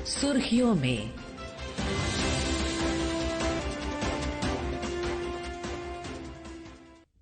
सुर्खियों में।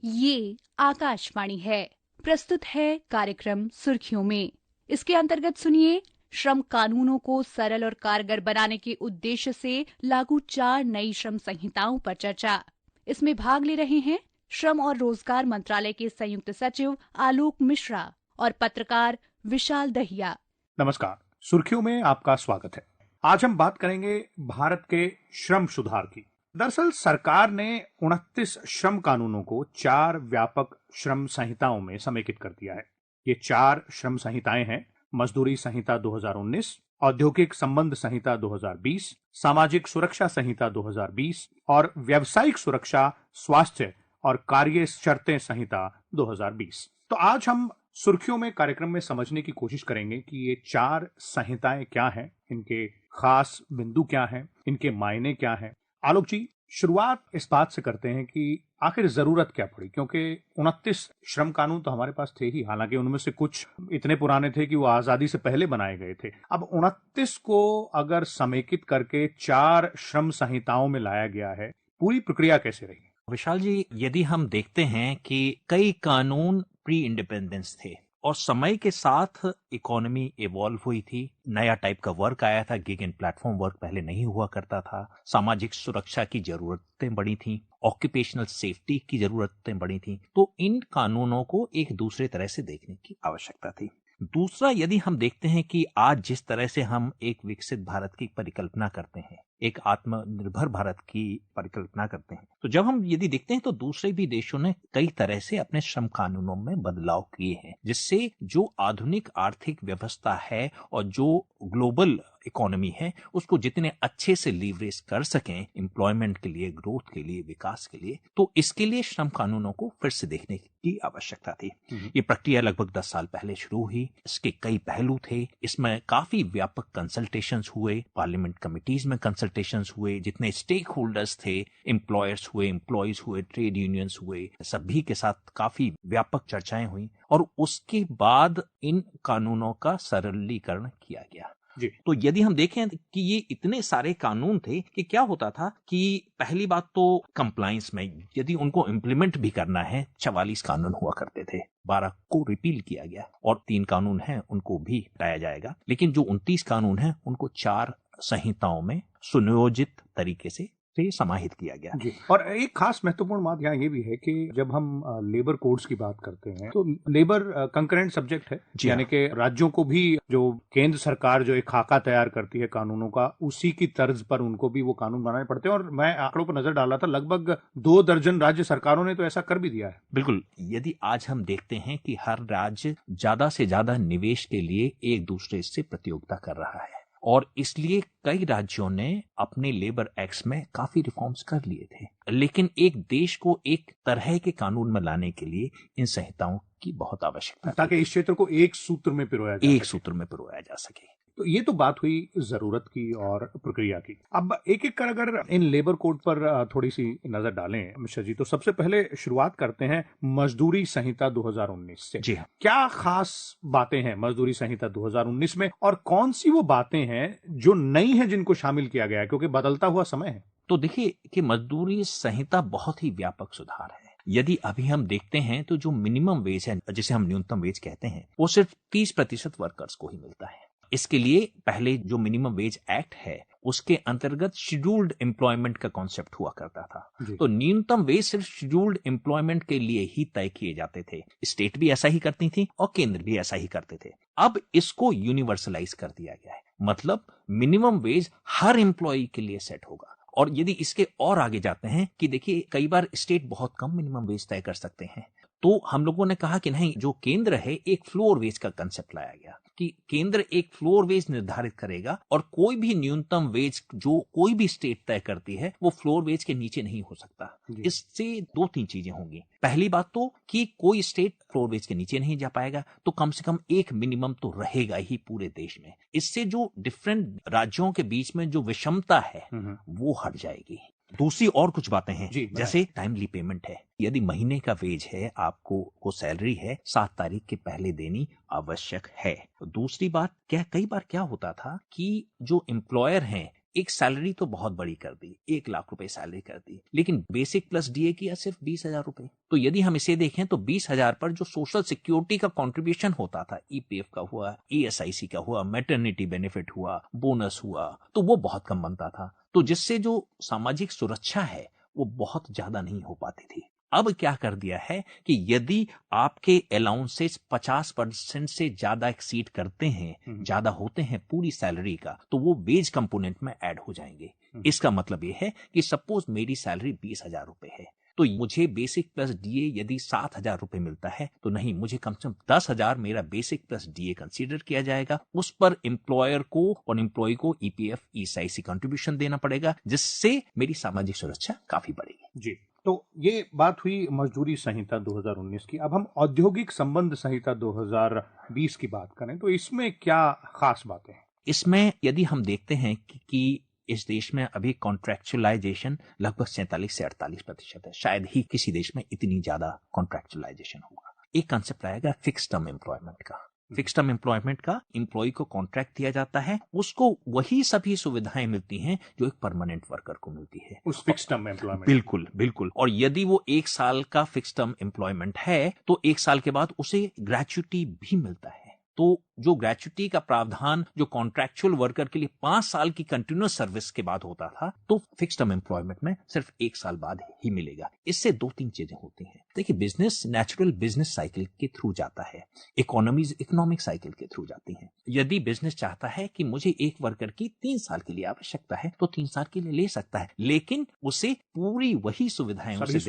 ये आकाशवाणी है। प्रस्तुत है कार्यक्रम सुर्खियों में। इसके अंतर्गत सुनिए श्रम कानूनों को सरल और कारगर बनाने के उद्देश्य से लागू 4 नई श्रम संहिताओं पर चर्चा। इसमें भाग ले रहे हैं श्रम और रोजगार मंत्रालय के संयुक्त सचिव आलोक मिश्रा और पत्रकार विशाल दहिया। नमस्कार, सुर्खियों में आपका स्वागत है। आज हम बात करेंगे भारत के श्रम सुधार की। दरअसल सरकार ने 29 श्रम कानूनों को 4 व्यापक श्रम संहिताओं में समेकित कर दिया है। ये 4 श्रम संहिताएं हैं: मजदूरी संहिता 2019, औद्योगिक संबंध संहिता 2020, सामाजिक सुरक्षा संहिता 2020 और व्यावसायिक सुरक्षा, स्वास्थ्य और कार्य शर्तें संहिता 2020। तो आज हम सुर्खियों में कार्यक्रम में समझने की कोशिश करेंगे कि ये 4 संहिताएं क्या हैं, इनके खास बिंदु क्या हैं, इनके मायने क्या हैं। आलोक जी, शुरुआत इस बात से करते हैं कि आखिर जरूरत क्या पड़ी, क्योंकि 29 श्रम कानून तो हमारे पास थे ही, हालांकि उनमें से कुछ इतने पुराने थे कि वो आजादी से पहले बनाए गए थे। अब 29 को अगर समेकित करके 4 श्रम संहिताओं में लाया गया है, पूरी प्रक्रिया कैसे रही? विशाल जी, यदि हम देखते हैं कि कई कानून प्री इंडिपेंडेंस थे और समय के साथ इकोनॉमी इवॉल्व हुई थी, नया टाइप का वर्क आया था, गिग एंड प्लेटफॉर्म वर्क पहले नहीं हुआ करता था, सामाजिक सुरक्षा की जरूरतें बढ़ी थी, ऑक्यूपेशनल सेफ्टी की जरूरतें बढ़ी थी, तो इन कानूनों को एक दूसरे तरह से देखने की आवश्यकता थी। दूसरा, यदि हम देखते हैं कि आज जिस तरह से हम एक विकसित भारत की परिकल्पना करते हैं, एक आत्मनिर्भर भारत की परिकल्पना करते हैं, तो जब हम यदि देखते हैं तो दूसरे भी देशों ने कई तरह से अपने श्रम कानूनों में बदलाव किए हैं, जिससे जो आधुनिक आर्थिक व्यवस्था है और जो ग्लोबल इकोनॉमी है उसको जितने अच्छे से लीवरेज कर सकें एम्प्लॉयमेंट के लिए, ग्रोथ के लिए, विकास के लिए, तो इसके लिए श्रम कानूनों को फिर से देखने की आवश्यकता थी। ये प्रक्रिया लगभग 10 साल पहले शुरू हुई। इसके कई पहलू थे, इसमें काफी व्यापक कंसल्टेशंस हुए, पार्लियामेंट कमिटीज में कंसल्टेशंस हुए, जितने स्टेक होल्डर्स थे, एम्प्लॉयर्स हुए, एम्प्लॉयज हुए, ट्रेड यूनियंस हुए, सभी के साथ काफी व्यापक चर्चाएं हुई और उसके बाद इन कानूनों का सरलीकरण किया गया। जी। तो यदि हम देखें कि ये इतने सारे कानून थे कि क्या होता था कि पहली बात तो कंप्लायंस में यदि उनको इम्प्लीमेंट भी करना है, 44 कानून हुआ करते थे, 12 को रिपील किया गया और 3 कानून हैं उनको भी हटाया जाएगा, लेकिन जो 29 कानून हैं उनको 4 संहिताओं में सुनियोजित तरीके से समाहित किया गया। जी। और एक खास महत्वपूर्ण बात यहाँ ये भी है कि जब हम लेबर कोड्स की बात करते हैं तो लेबर कंकरेंट सब्जेक्ट है, यानी कि राज्यों को भी जो केंद्र सरकार जो एक खाका तैयार करती है कानूनों का, उसी की तर्ज पर उनको भी वो कानून बनाने पड़ते हैं। और मैं आंकड़ों पर नजर डाला था, लगभग 2 दर्जन राज्य सरकारों ने तो ऐसा कर भी दिया है। बिल्कुल। यदि आज हम देखते हैं कि हर राज्य ज्यादा से ज्यादा निवेश के लिए एक दूसरे से प्रतियोगिता कर रहा है और इसलिए कई राज्यों ने अपने लेबर एक्ट में काफी रिफॉर्म्स कर लिए थे, लेकिन एक देश को एक तरह के कानून में लाने के लिए इन संहिताओं की बहुत आवश्यकता है, ताकि इस क्षेत्र को एक सूत्र में पिरोया जा सके। तो ये तो बात हुई जरूरत की और प्रक्रिया की। अब एक एक कर अगर इन लेबर कोड पर थोड़ी सी नजर डालें मिश्रा जी, तो सबसे पहले शुरुआत करते हैं मजदूरी संहिता 2019 से। जी हाँ। क्या खास बातें हैं मजदूरी संहिता 2019 में और कौन सी वो बातें हैं जो नई हैं जिनको शामिल किया गया है, क्योंकि बदलता हुआ समय है? तो देखिए कि मजदूरी संहिता बहुत ही व्यापक सुधार है। यदि अभी हम देखते हैं तो जो मिनिमम वेज है, जिसे हम न्यूनतम वेज कहते हैं, वो सिर्फ 30% वर्कर्स को ही मिलता है। इसके लिए पहले जो मिनिमम वेज एक्ट है उसके अंतर्गत शेड्यूल्ड एम्प्लॉयमेंट का कॉन्सेप्ट हुआ करता था, तो न्यूनतम वेज सिर्फ शेड्यूल्ड एम्प्लॉयमेंट के लिए ही तय किए जाते थे। स्टेट भी ऐसा ही करती थी और केंद्र भी ऐसा ही करते थे। अब इसको यूनिवर्सलाइज कर दिया गया है, मतलब मिनिमम वेज हर एम्प्लॉय के लिए सेट होगा। और यदि इसके और आगे जाते हैं कि देखिए कई बार स्टेट बहुत कम मिनिमम वेज तय कर सकते हैं, तो हम लोगों ने कहा कि नहीं, जो केंद्र है एक फ्लोर वेज का कंसेप्ट लाया गया कि केंद्र एक फ्लोर वेज निर्धारित करेगा और कोई भी न्यूनतम वेज जो कोई भी स्टेट तय करती है वो फ्लोर वेज के नीचे नहीं हो सकता। इससे 2-3 चीजें होंगी। पहली बात तो कि कोई स्टेट फ्लोर वेज के नीचे नहीं जा पाएगा, तो कम से कम एक मिनिमम तो रहेगा ही पूरे देश में। इससे जो डिफरेंट राज्यों के बीच में जो विषमता है वो हट जाएगी। दूसरी और कुछ बातें हैं, जी, बताएं। जैसे टाइमली पेमेंट है। यदि महीने का वेज है, आपको को सैलरी है, 7 तारीख के पहले देनी आवश्यक है। दूसरी बात, कई बार क्या होता था कि जो एम्प्लॉयर हैं, एक सैलरी तो बहुत बड़ी कर दी, 1 लाख रुपए सैलरी कर दी, लेकिन बेसिक प्लस डीए किया सिर्फ 20,000 रुपए। तो यदि हम इसे देखें तो 20,000 पर जो सोशल सिक्योरिटी का कंट्रीब्यूशन होता था, ईपीएफ का हुआ, ईएसआईसी का हुआ, मैटरनिटी बेनिफिट हुआ, बोनस हुआ, तो वो बहुत कम बनता था। तो जिससे जो सामाजिक सुरक्षा है वो बहुत ज्यादा नहीं हो पाती थी। अब क्या कर दिया है कि यदि आपके अलाउंसेस 50% से ज्यादा एक्सीड करते हैं, ज्यादा होते हैं पूरी सैलरी का, तो वो वेज कंपोनेंट में ऐड हो जाएंगे। इसका मतलब ये है कि सपोज मेरी सैलरी 20,000 रुपए है, तो मुझे बेसिक प्लस डीए यदि 7,000 रुपए मिलता है, तो नहीं, मुझे कम से कम 10,000 मेरा बेसिक प्लस डीए कंसीडर किया जाएगा। उस पर एम्प्लॉयर को और एम्प्लॉय को ईपीएफ ईएसआईसी कंट्रीब्यूशन देना पड़ेगा, जिससे मेरी सामाजिक सुरक्षा काफी बढ़ेगी। जी, तो ये बात हुई मजदूरी संहिता 2019 की। अब हम औद्योगिक संबंध संहिता 2020 की बात करें तो इसमें क्या खास बातें हैं? इसमें यदि हम देखते हैं कि इस देश में अभी कॉन्ट्रैक्चुअलाइजेशन लगभग 47 से 48% है। शायद ही किसी देश में इतनी ज्यादा कॉन्ट्रैक्चुअलाइजेशन होगा। एक कंसेप्ट आएगा फिक्स टर्म एम्प्लॉयमेंट का। फिक्स टर्म एम्प्लॉयमेंट का एम्प्लॉय को कॉन्ट्रैक्ट दिया जाता है, उसको वही सभी सुविधाएं मिलती हैं जो एक परमानेंट वर्कर को मिलती है उस फिक्स टर्म एम्प्लॉयमेंट। बिल्कुल बिल्कुल। और यदि वो 1 साल का फिक्स टर्म एम्प्लॉयमेंट है तो 1 साल के बाद उसे ग्रेच्युटी भी मिलता है। तो जो ग्रेच्युटी का प्रावधान जो कॉन्ट्रैक्चुअल वर्कर के लिए 5 साल की कंटिन्यूअस सर्विस के बाद होता था, तो फिक्स टर्म एम्प्लॉयमेंट में सिर्फ 1 साल बाद ही मिलेगा। इससे 2-3 चीजें होती हैं। देखिए, बिजनेस नेचुरल बिजनेस साइकिल के थ्रू जाता है, इकोनॉमीज इकोनॉमिक साइकिल के थ्रू जाती हैं। यदि बिजनेस चाहता है कि मुझे एक वर्कर की 3 साल के लिए आवश्यकता है, तो 3 साल के लिए ले सकता है, लेकिन उसे पूरी वही सुविधाएं उसे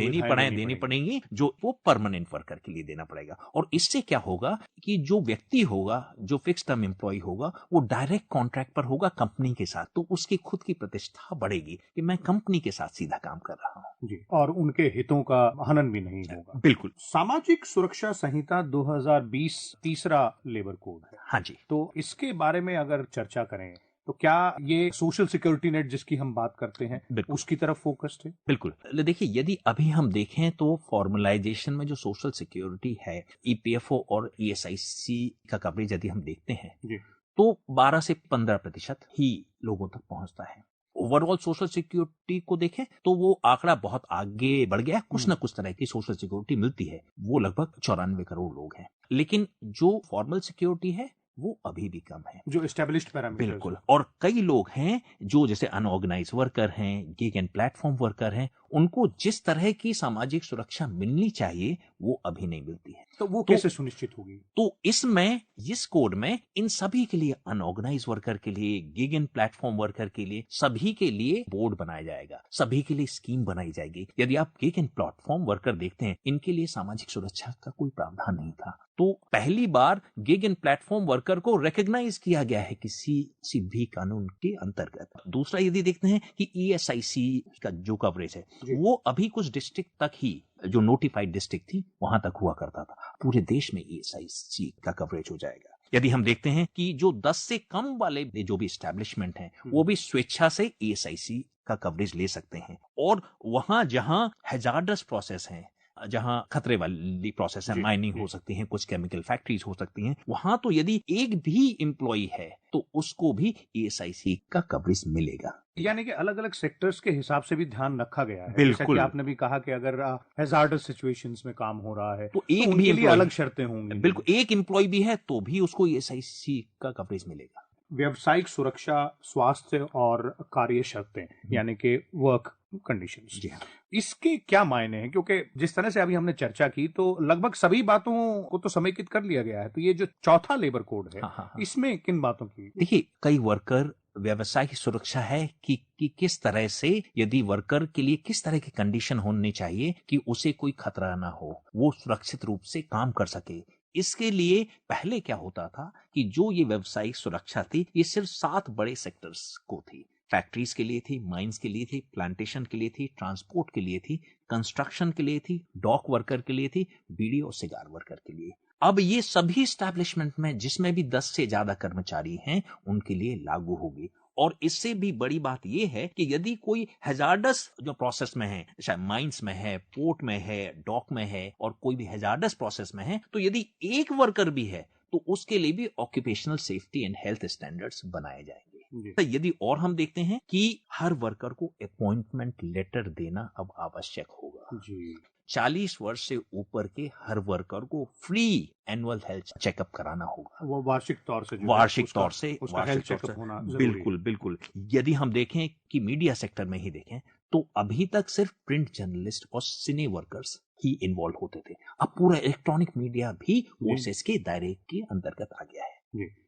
देनी पड़ेंगी जो वो परमानेंट वर्कर के लिए देना पड़ेगा। और इससे क्या होगा कि जो व्यक्ति होगा, जो फिक्स टर्म एम्प्लॉय होगा, वो डायरेक्ट कॉन्ट्रैक्ट पर होगा कंपनी के साथ, तो उसकी खुद की प्रतिष्ठा बढ़ेगी कि मैं कंपनी के साथ सीधा काम कर रहा हूं। जी, और उनके हितों का हनन भी नहीं होगा। बिल्कुल। सामाजिक सुरक्षा संहिता 2020 तीसरा लेबर कोड है। हाँ जी। तो इसके बारे में अगर चर्चा करें तो क्या ये सोशल सिक्योरिटी नेट जिसकी हम बात करते हैं उसकी तरफ फोकस्ड है? बिल्कुल। देखिए, यदि अभी हम देखें तो फॉर्मलाइजेशन में जो सोशल सिक्योरिटी है, ईपीएफओ और ईएसआईसी का कवरेज यदि हम देखते हैं जी, तो 12 से 15% ही लोगों तक पहुंचता है। ओवरऑल सोशल सिक्योरिटी को देखें तो वो आंकड़ा बहुत आगे बढ़ गया। कुछ ना कुछ तरह की सोशल सिक्योरिटी मिलती है, वो लगभग 94 करोड़ लोग हैं। लेकिन जो फॉर्मल सिक्योरिटी है वो अभी भी कम है, जो एस्टेब्लिश्ड पैरामीटर्स। बिल्कुल। और कई लोग हैं जो जैसे अनऑर्गेनाइज वर्कर हैं, गिग एंड प्लेटफॉर्म वर्कर हैं, उनको जिस तरह की सामाजिक सुरक्षा मिलनी चाहिए वो अभी नहीं मिलती है। तो वो कैसे सुनिश्चित होगी? तो इसमें इस कोड में इन सभी के लिए, अनऑर्गेनाइज वर्कर के लिए, गिग एंड प्लेटफॉर्म वर्कर के लिए, सभी के लिए बोर्ड बनाया जाएगा, सभी के लिए स्कीम बनाई जाएगी। यदि आप गिग एंड प्लेटफॉर्म वर्कर देखते हैं, इनके लिए सामाजिक सुरक्षा का कोई प्रावधान नहीं था, तो पहली बार गिग एंड प्लेटफॉर्म वर्कर को रिकॉग्नाइज किया गया है किसी भी कानून के अंतर्गत। दूसरा, यदि देखते हैं कि ईएसआईसी का जो कवरेज है वो अभी कुछ डिस्ट्रिक्ट तक ही, जो नोटिफाइड डिस्ट्रिक्ट थी वहां तक हुआ करता था, पूरे देश में ईएसआईसी का कवरेज हो जाएगा। यदि हम देखते हैं कि जो 10 से कम वाले जो भी एस्टैब्लिशमेंट हैं वो भी स्वेच्छा से ईएसआईसी का कवरेज ले सकते हैं। और वहां जहां हैजार्डस प्रोसेस हैं, जहां खतरे वाली प्रोसेस है, माइनिंग हो सकती है, कुछ केमिकल फैक्ट्रीज हो सकती हैं, वहां तो यदि एक भी एम्प्लॉय है तो उसको भी ईएसआईसी का कवरेज मिलेगा। यानी कि अलग अलग सेक्टर्स के हिसाब से भी ध्यान रखा गया है। बिल्कुल। जैसा कि आपने भी कहा कि अगर हैजार्डस सिचुएशंस में काम हो रहा है तो एक तो भी लिए अलग शर्तें होंगी। बिल्कुल, एक एम्प्लॉय भी है तो भी उसको ईएसआईसी का कवरेज मिलेगा। व्यावसायिक सुरक्षा, स्वास्थ्य और कार्य शर्तें यानी कि वर्क कंडीशंस, जी हाँ। इसके क्या मायने हैं? क्योंकि जिस तरह से अभी हमने चर्चा की तो लगभग सभी बातों को तो समेकित कर लिया गया है। तो ये जो चौथा लेबर कोड है, इसमें किन बातों की? देखिए, कई वर्कर व्यवसाय की सुरक्षा है कि किस तरह से, यदि वर्कर के लिए किस तरह की कंडीशन होनी चाहिए कि उसे कोई खतरा ना हो, वो सुरक्षित रूप से काम कर सके। इसके लिए पहले क्या होता था कि जो ये व्यवसायिक सुरक्षा थी ये सिर्फ 7 बड़े सेक्टर्स को थी। फैक्ट्रीज के लिए थी, माइंस के लिए थी, प्लांटेशन के लिए थी, ट्रांसपोर्ट के लिए थी, कंस्ट्रक्शन के लिए थी, डॉक वर्कर के लिए थी, बीड़ी और सिगार वर्कर के लिए। अब ये सभी एस्टैब्लिशमेंट में जिसमें भी 10 से ज्यादा कर्मचारी हैं उनके लिए लागू होगी। और इससे भी बड़ी बात यह है कि यदि कोई हैजार्डस जो प्रोसेस में है, चाहे माइंस में है, पोर्ट में है, डॉक में है, और कोई भी हैजार्डस प्रोसेस में है, तो यदि एक वर्कर भी है तो उसके लिए भी occupational safety and health standards बनाए जाएंगे। तो यदि और हम देखते हैं कि हर वर्कर को अपॉइंटमेंट लेटर देना अब आवश्यक होगा जी। 40 वर्ष से ऊपर के हर वर्कर को फ्री एनुअल हेल्थ चेकअप कराना होगा। वो वार्षिक तौर से उसका हेल्थ चेकअप होना बिल्कुल बिल्कुल। यदि हम देखें कि मीडिया सेक्टर में ही देखें तो अभी तक सिर्फ प्रिंट जर्नलिस्ट और सिने वर्कर्स ही इन्वॉल्व होते थे, अब पूरा इलेक्ट्रॉनिक मीडिया भी कोर्सेज के दायरे के अंतर्गत आ गया है।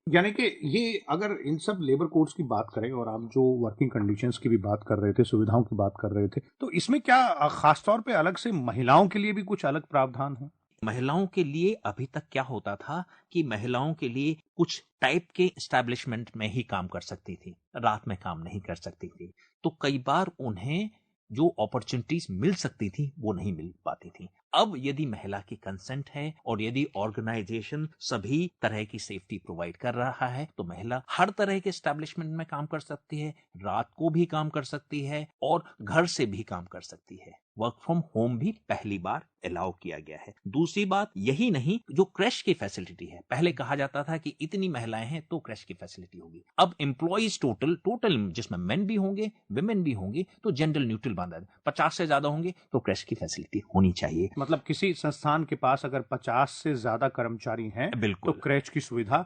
यानी कि ये अगर इन सब लेबर कोड्स की बात करें और आप जो वर्किंग कंडीशंस की भी बात कर रहे थे, सुविधाओं की बात कर रहे थे, तो इसमें क्या खासतौर पे अलग से महिलाओं के लिए भी कुछ अलग प्रावधान है? महिलाओं के लिए अभी तक क्या होता था कि महिलाओं के लिए कुछ टाइप के एस्टैब्लिशमेंट में ही काम कर सकती थी, रात में काम नहीं कर सकती थी, तो कई बार उन्हें जो अपॉर्चुनिटीज मिल सकती थी वो नहीं मिल पाती थी। अब यदि महिला की कंसेंट है और यदि ऑर्गेनाइजेशन सभी तरह की सेफ्टी प्रोवाइड कर रहा है तो महिला हर तरह के एस्टैब्लिशमेंट में काम कर सकती है, रात को भी काम कर सकती है और घर से भी काम कर सकती है। वर्क फ्रॉम होम भी पहली बार अलाउ किया गया है। दूसरी बात यही नहीं, जो क्रैश की फैसिलिटी है, पहले कहा जाता था कि इतनी महिलाएं हैं तो क्रैश की फैसिलिटी होगी, अब एम्प्लॉइज टोटल जिसमें मेन भी होंगे विमेन भी होंगे तो जेंडर न्यूट्रल बांधा है। 50 से ज्यादा होंगे तो क्रैश की फैसिलिटी होनी चाहिए। मतलब किसी संस्थान के पास अगर 50 से ज्यादा कर्मचारी हैं बिल्कुल तो क्रैश की सुविधा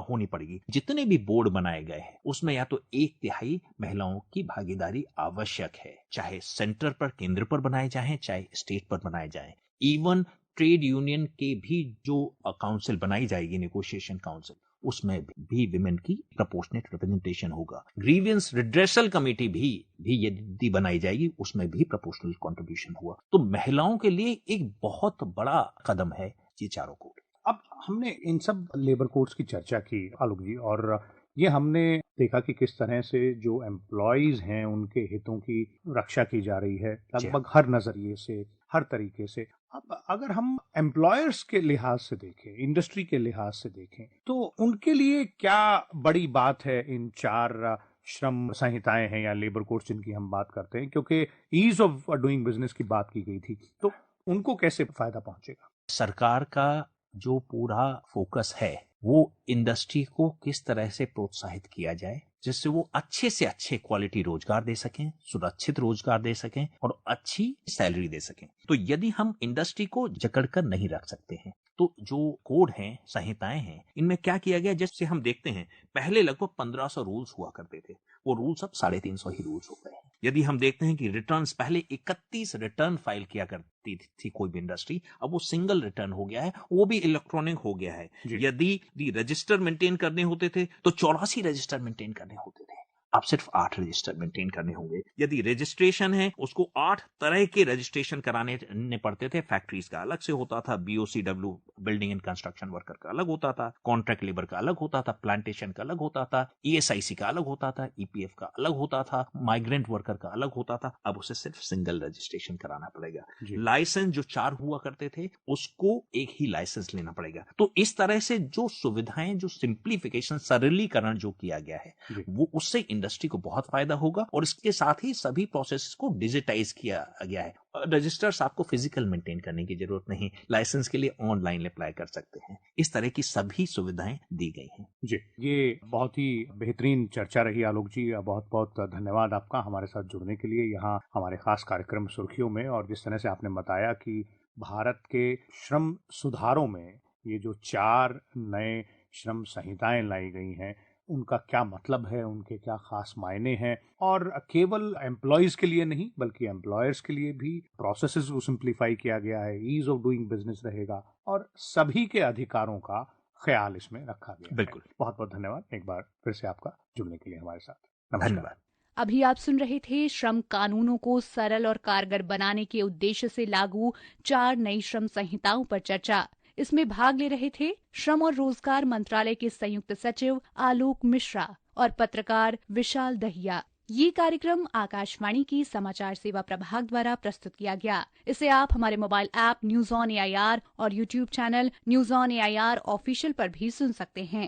होनी पड़ेगी। जितने भी बोर्ड बनाए गए हैं उसमें या तो 1/3 महिलाओं की भागीदारी आवश्यक है, चाहे सेंटर पर केंद्र पर बनाए जाए चाहे स्टेट पर बनाए जाए। इवन ट्रेड यूनियन के भी जो काउंसिल बनाई जाएगी, नेगोशिएशन काउंसिल, उसमें भी विमेन की प्रोपोर्शनेट रिप्रेजेंटेशन होगा। ग्रीवियंस रिड्रेसल कमेटी भी यदि बनाई जाएगी उसमें भी प्रोपोर्शनल कंट्रीब्यूशन हुआ। तो महिलाओं के लिए एक बहुत बड़ा कदम है ये चारों कोड। अब हमने इन सब लेबर कोड्स की चर्चा की आलोक जी, और ये हमने देखा कि किस तरह से जो एम्प्लॉयज हैं उनके हितों की रक्षा की जा रही है लगभग हर नजरिए से, हर तरीके से। अब अगर हम एम्प्लॉयर्स के लिहाज से देखें, इंडस्ट्री के लिहाज से देखें, तो उनके लिए क्या बड़ी बात है इन 4 श्रम संहिताएं हैं या लेबर कोड्स जिनकी हम बात करते हैं, क्योंकि ईज ऑफ डूइंग बिजनेस की बात की गई थी, तो उनको कैसे फायदा पहुंचेगा? सरकार का जो पूरा फोकस है वो इंडस्ट्री को किस तरह से प्रोत्साहित किया जाए जिससे वो अच्छे से अच्छे क्वालिटी रोजगार दे सकें, सुरक्षित रोजगार दे सकें और अच्छी सैलरी दे सकें। तो यदि हम इंडस्ट्री को जकड़ कर नहीं रख सकते हैं तो जो कोड हैं, संहिताएं हैं, इनमें क्या किया गया, जैसे हम देखते हैं पहले लगभग 1500 रूल्स हुआ करते थे, वो रूल्स अब 350 ही रूल्स हो गए हैं। यदि हम देखते हैं कि रिटर्न्स, पहले 31 रिटर्न फाइल किया करती थी कोई भी इंडस्ट्री, अब वो सिंगल रिटर्न हो गया है, वो भी इलेक्ट्रॉनिक हो गया है। यदि रजिस्टर मेंटेन करने होते थे तो 84 रजिस्टर मेंटेन करने होते थे, अब सिर्फ 8 रजिस्टर मेंटेन करने होंगे। यदि रजिस्ट्रेशन है उसको 8 तरह के रजिस्ट्रेशन कराने पड़ते थे। फैक्ट्रीज का अलग से होता था, BOCW building and construction worker का अलग होता था, कॉन्ट्रैक्ट लेबर का अलग होता था, प्लांटेशन का अलग होता था, ESIC का अलग होता था, EPF का अलग होता था, माइग्रेंट वर्कर का अलग होता था। अब उसे सिर्फ सिंगल रजिस्ट्रेशन कराना पड़ेगा। लाइसेंस जो 4 हुआ करते थे उसको एक ही लाइसेंस लेना पड़ेगा। तो इस तरह से जो सुविधाएं, जो सिंप्लीफिकेशन, सरलीकरण जो किया गया है वो उससे इंडस्ट्री को बहुत फायदा होगा। और इसके साथ ही सभी प्रोसेस को डिजिटाइज किया गया है। रजिस्टर्स आपको फिजिकल मेंटेन करने की जरूरत नहीं, लाइसेंस के लिए ऑनलाइन अप्लाई कर सकते हैं। इस तरह की सभी सुविधाएं दी गई हैं। जी, ये बहुत ही बेहतरीन चर्चा रही आलोक जी, बहुत बहुत धन्यवाद आपका हमारे साथ जुड़ने के लिए यहाँ हमारे खास कार्यक्रम सुर्खियों में। और जिस तरह से आपने बताया कि भारत के श्रम सुधारों में ये जो 4 नए श्रम संहिताएं लाई गई हैं उनका क्या मतलब है, उनके क्या खास मायने हैं, और केवल एम्प्लॉयज के लिए नहीं बल्कि एम्प्लॉयर्स के लिए भी प्रोसेसेस को सिंप्लीफाई किया गया है, ईज ऑफ डूइंग बिजनेस रहेगा और सभी के अधिकारों का ख्याल इसमें रखा गया। बिल्कुल, बहुत बहुत धन्यवाद एक बार फिर से आपका जुड़ने के लिए हमारे साथ। धन्यवाद। अभी आप सुन रहे थे श्रम कानूनों को सरल और कारगर बनाने के उद्देश्य से लागू 4 नई श्रम संहिताओं पर चर्चा। इसमें भाग ले रहे थे श्रम और रोजगार मंत्रालय के संयुक्त सचिव आलोक मिश्रा और पत्रकार विशाल दहिया। ये कार्यक्रम आकाशवाणी की समाचार सेवा प्रभाग द्वारा प्रस्तुत किया गया। इसे आप हमारे mobile app news on AIR और YouTube channel news on AIR official पर भी सुन सकते हैं।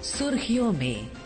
सुर्खियों में।